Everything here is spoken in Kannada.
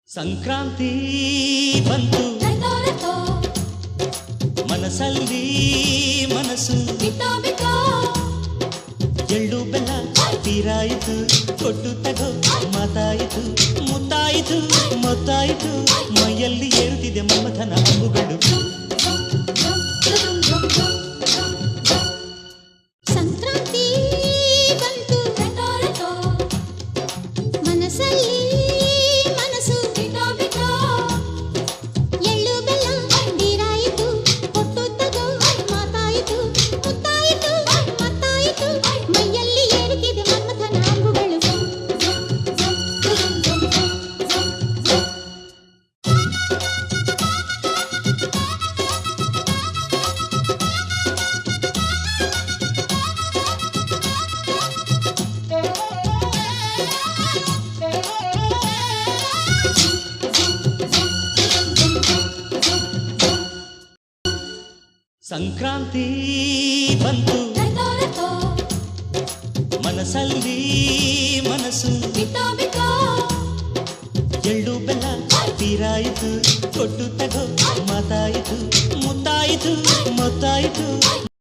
ಸಂಕ್ರಾಂತಿ ಬಂತು ಮನಸಲ್ಲಿ ಮನಸ್ಸು ಎಳ್ಳು ಬೆಲ್ಲ ತೀರಾಯಿತು ಕೊಟ್ಟು ತಗೋ ಮಾತಾಯಿತು ಮುತ್ತಾಯಿತು ಮೊತ್ತಾಯಿತು ಮೈಯಲ್ಲಿ ಏರುತ್ತಿದೆ ಮಮಥನ ಹಬ್ಬುಗಳು ಸಂಕ್ರಾಂತಿ ಬಂತು ಮನಸಲ್ಲಿ ಮನಸ್ಸು ಎಳ್ಳು ಬೆಲ್ಲ ತೀರಾಯಿತು ಕೊಟ್ಟು ತಗೋ ಮಾತಾಯಿತು ಮುತ್ತಾಯಿತು ಮತ್ತಾಯಿತು ಮೈಯಲ್ಲಿ ಏರುತ್ತಿದೆ ಮನ್ಮಥನ ಅಂಬುಗಳು ಸಂಕ್ರಾಂತಿ ಬಂತು ಮನಸಲ್ಲಿ ಮನಸ್ಸು ಎಳ್ಳು ಬೆಲ್ಲ ತೀರಾಯಿತು ಕೊಟ್ಟು ತಗೋ ಮಾತಾಯಿತು ಮುತ್ತಾಯಿತು ಮೊತ್ತಾಯಿತು